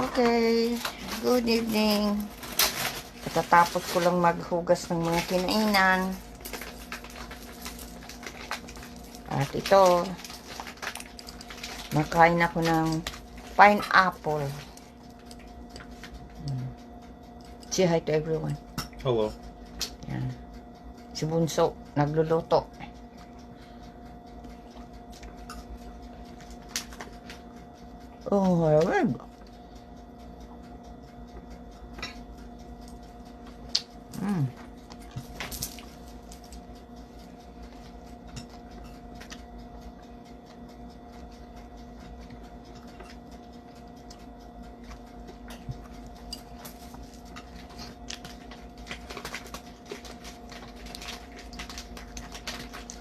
Okay, good evening. Katatapos ko lang maghugas ng mga kinainan. At ito, makain ako ng pineapple. Say hi to everyone. Hello. Yan. Si Bunso, nagluluto. Oh, my God.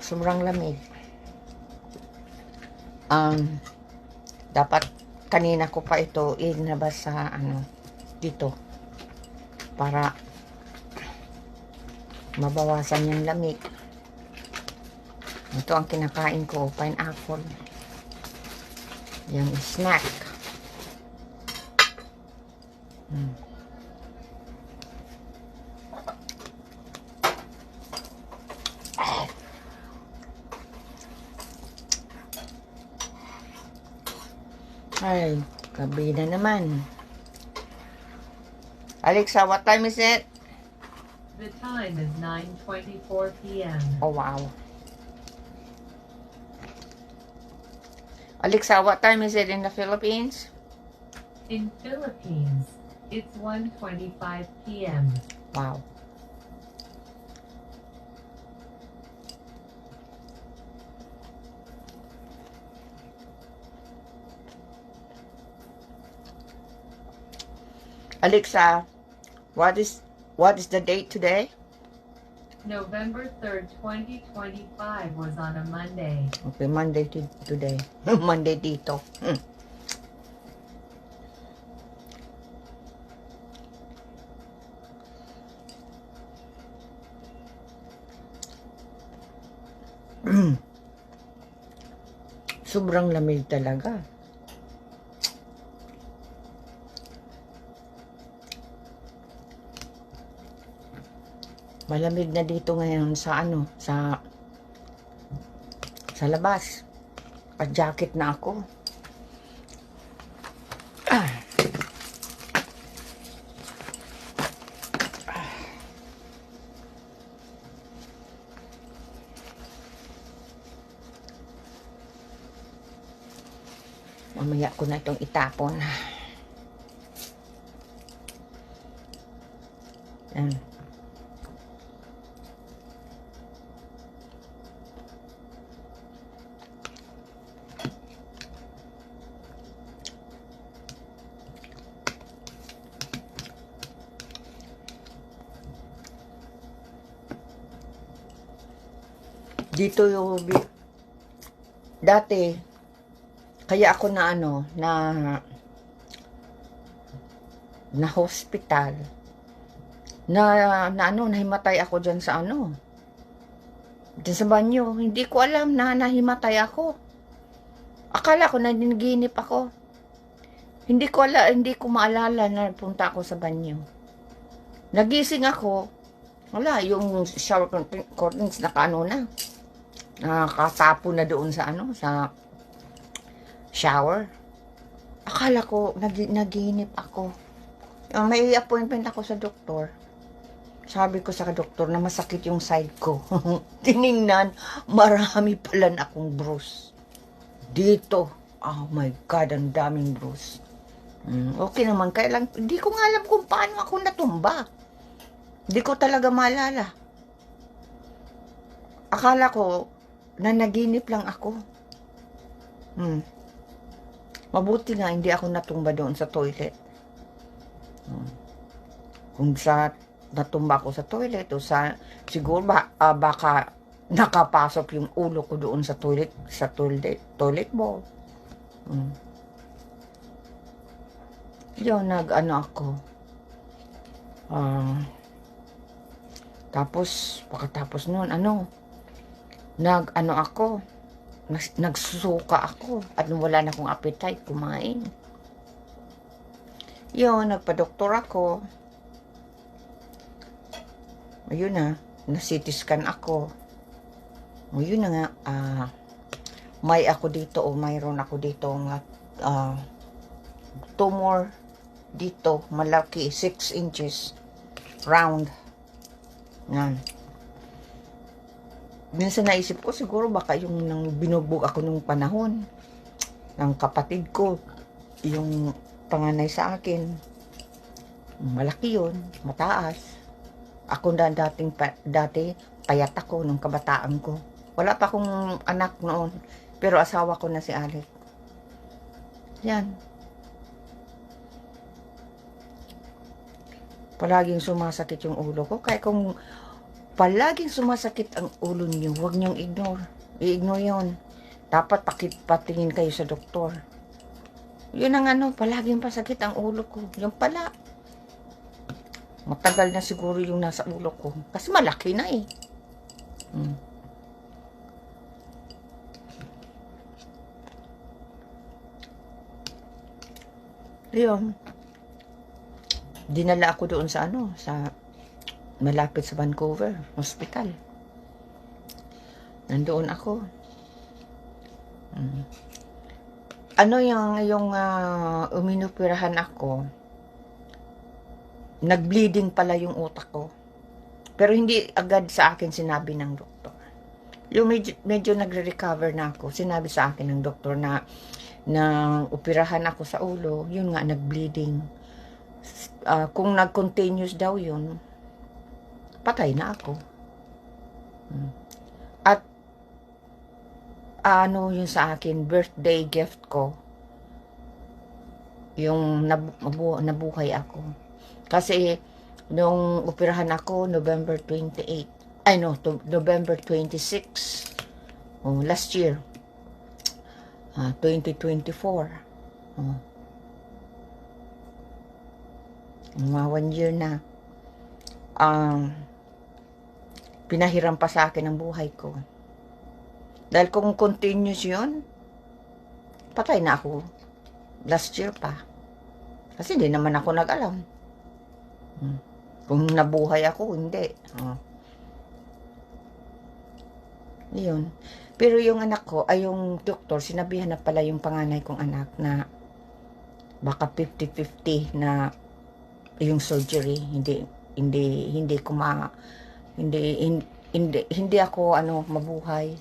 Sobrang lamig. Dapat kanina ko pa ito inabas sa dito para mabawasan yung lamig. Ito ang kinakain ko, pineapple. Yung snack. Ay, gabi na naman. Alexa, what time is it? The time is 9:24 p.m. Oh, wow. Alexa, what time is it in the Philippines? In Philippines, it's 1:25 p.m. Wow. Alexa, what is the date today? November 3rd, 2025 was on a Monday. Okay, Monday today. Monday dito. Sobrang lamig talaga. Malamig na dito ngayon sa sa labas. At jacket na ako. Mamaya ko na itong itapon. Yan. Dito yung dati kaya ako na na hospital nahimatay ako diyan sa diyan sa banyo. Hindi ko alam na nahimatay ako. Akala ko na nanaginip ako. Hindi ko maalala na punta ako sa banyo. Nagising ako, wala, yung shower curtains nakatapo na doon sa sa shower. Akala ko naginip ako. May appointment ako sa doktor. Sabi ko sa doktor na masakit yung side ko. Tiningnan, marami pala na akong bruise. Dito, oh my God, ang daming bruise. Okay naman, kaya lang, hindi ko nga alam kung paano ako natumba. Hindi ko talaga maalala. Akala ko, na naginip lang ako. Mabuti nga hindi ako natumba doon sa toilet. Kung natumba ako sa toilet o siguro baka nakapasok yung ulo ko doon sa toilet bowl. Yun, ako. Tapos pagkatapos noon ako, nagsusuka ako at wala na akong appetite kumain. Yun, nagpa-doktor ako. Ayun na-CT scan ako. Ayun na nga, may ako dito o mayroon ako dito nga tumor dito, malaki, 6 inches, round. Yan. Minsan naisip ko, siguro baka yung nang binugbog ako nung panahon ng kapatid ko, yung panganay sa akin, malaki yun, mataas. Ako dati payat ako nung kabataan ko. Wala pa akong anak noon, pero asawa ko na si Alec. Yan. Palaging sumasakit yung ulo ko. Kaya kung palaging sumasakit ang ulo niyo, huwag niyong ignore. I-ignore yun. Dapat patingin kayo sa doktor. Yun ang palaging pasakit ang ulo ko. Yung pala, matagal na siguro yung nasa ulo ko. Kasi malaki na eh. Ayun. Dinala ako doon sa sa malapit sa Vancouver Hospital. Nandoon ako. Yung uminoperahan ako, nag-bleeding pala yung utak ko. Pero hindi agad sa akin sinabi ng doktor. Yung medyo nagre-recover na ako, sinabi sa akin ng doktor na operahan ako sa ulo, yun nga, nag-bleeding. Kung nag-continuous daw yun, patay na ako. At yun sa akin, birthday gift ko, yung nabuhay ako. Kasi nung operahan ako, November 28, November 26, last year, 2024. Mga 1 year na. Pinahiram pa sa akin ang buhay ko. Dahil kung continuous yun, patay na ako last year pa. Kasi hindi naman ako nag-alam. Kung nabuhay ako, hindi. Yun. Pero yung anak ko, yung doktor, sinabihan na pala yung panganay kong anak na baka 50-50 na yung surgery. Hindi ako mabuhay.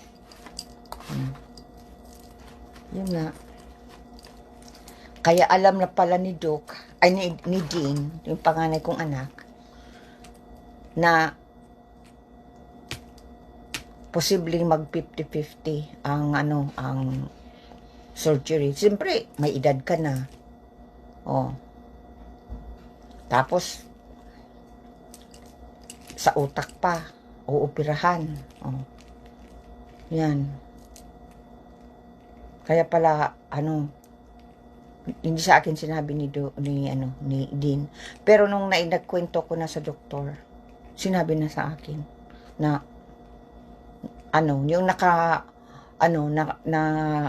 Yun nga. Kaya alam na pala ni ni Dean, yung panganay kong anak, na posibleng mag 50-50 ang surgery. Siyempre, may edad ka na. Tapos sa utak pa, uoperahan. Yan. Kaya pala hindi sa akin sinabi ni Dean. Pero nung nagkwento ko na sa doktor, sinabi na sa akin na yung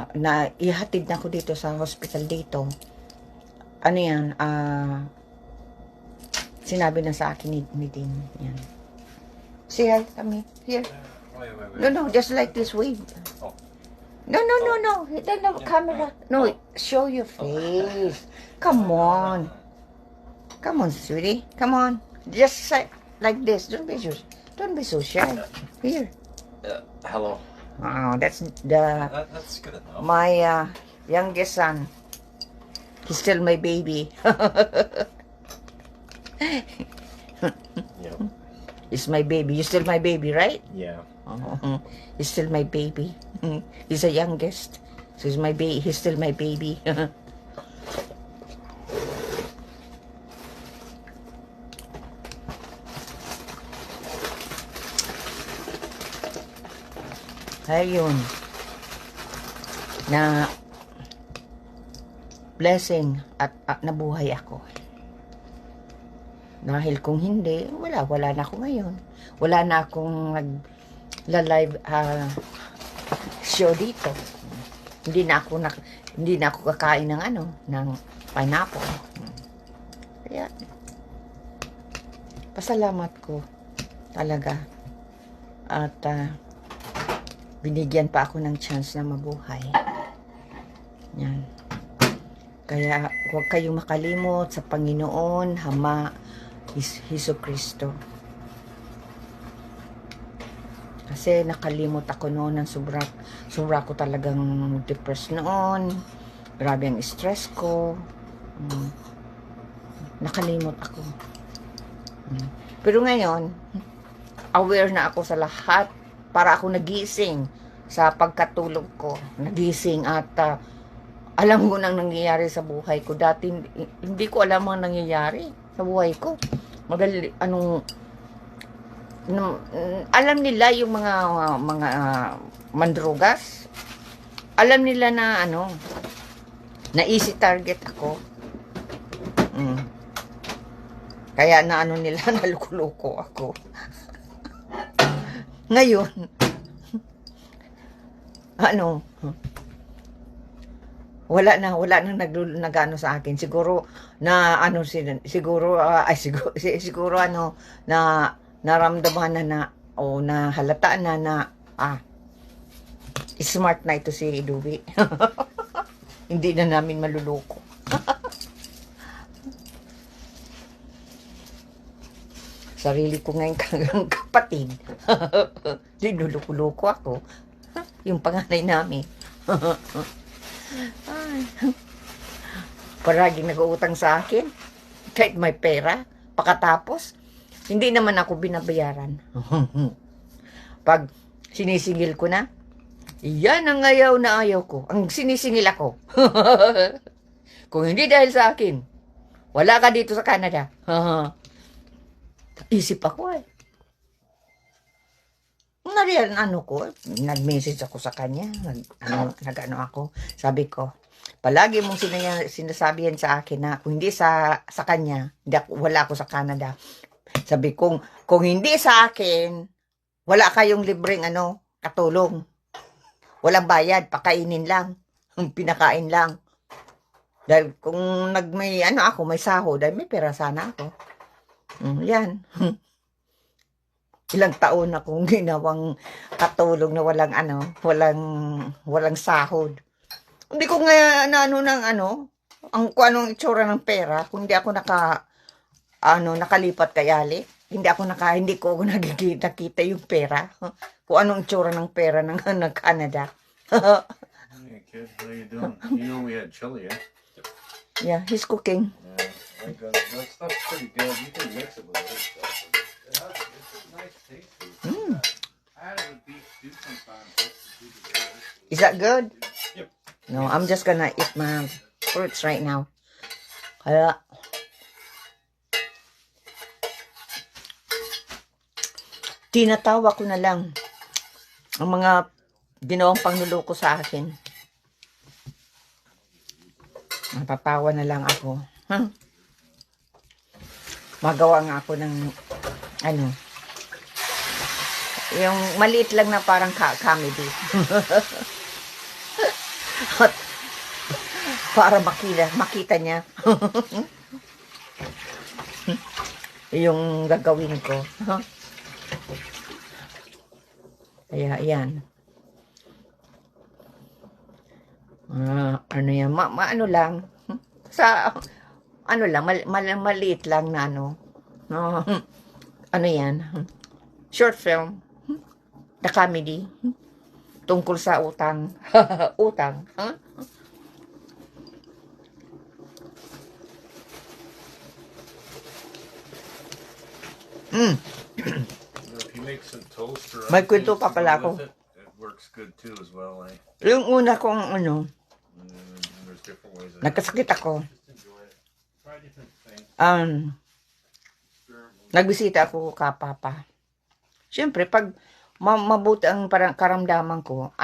na ihatid na ko dito sa hospital dito. Sinabi na sa akin ni Dean. Yan. See, kami here. Wait. No, just like this way. Oh. No. Then the camera. No, show your face. Come on, sweetie. Come on. Just say like this. Don't be so shy. Here. Hello. That's That's good enough. my youngest son. He's still my baby. Yep. He's my baby. You're still my baby, right? Yeah. He's still my baby. He's the youngest. So he's still my baby. Ayun. Na blessing at nabuhay ako. Dahil kung hindi, wala na ako ngayon. Wala na akong nag-live show dito. Hindi na ako kakain ng ng pineapple. Kaya, pasalamat ko talaga. At binigyan pa ako ng chance na mabuhay. Yan. Kaya huwag kayong makalimot sa Panginoon, Ama, Hesus Kristo. Kasi nakalimot ako noon ng sobra ko talagang depressed noon. Grabe ang stress ko. Nakalimot ako. Pero ngayon, aware na ako sa lahat. Para ako nagising sa pagkatulog ko. Nagising at alam ko nang nangyayari sa buhay ko. Dati hindi ko alam ang nangyayari sa buhay ko. Alam nila yung mga mandrugas. Alam nila na na easy target ako. Kaya na nila, naluko-luko ako. Ngayon, wala na nagano sa akin. Siguro na siguro na naramdaman na halata na smart na ito si Dewey. Hindi na namin maluloko. Sarili ko ngayon kapatid. Linuluko-luko ako. Yung panganay namin. Paraging nag-uutang sa akin. Kahit may pera. Pakatapos, hindi naman ako binabayaran. Pag sinisingil ko na, yan ang ayaw na ayaw ko. Ang sinisingil ako. Kung hindi dahil sa akin, wala ka dito sa Canada. Isip ako nag-message ako sa kanya. Nag-ano ako. Sabi ko, palagi mong sinasabi yan sa akin na kung hindi sa kanya, wala ako sa Canada. Sabi kung hindi sa akin, wala kayong libreng katulong. Walang bayad, pakainin lang. Pinakain lang. Dahil kung may may sahod, dahil may pera sana ako. Yan. Ilang taon akong ginawang katulong na walang sahod. Hindi ko nga kung anong itsura ng pera, kung hindi ako nakalipat kay Ali. Hindi ko nakita yung pera. Kung anong itsura ng pera ng Canada. Hey kid, how you doing? You know we had chili, yeah? Yeah, he's cooking. Yeah, that stuff's pretty good. You can mix it with other stuff. It's a nice taste. I had it with beef stew sometimes. Is that good? Yep. No, I'm just gonna eat my fruits right now. Kaya, tinatawa ko na lang ang mga ginawang pangluloko sa akin. Napatawa na lang ako. Magawa nga ako ng yung maliit lang na parang comedy. Para makita niya yung gagawin ko. Kaya yan. Yan, lang sa maliit lang na yan, short film, the comedy tungkol sa utang. If you make some toast or May other kwento things pa to pala go ako. with it works good too as well, eh? Yung una kong There's different ways of nagkasakit ako. Just enjoy it. Try different things. Nagbisita ako ka Papa. Siyempre, pag mabuti ang parang karamdaman ko,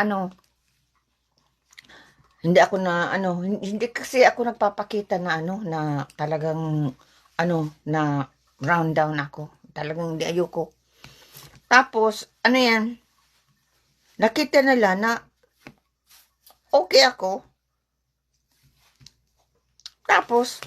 hindi ako hindi kasi ako nagpapakita na na talagang na round down ako. Talagang hindi ayoko. Tapos, yan, nakita nila na okay ako. Tapos,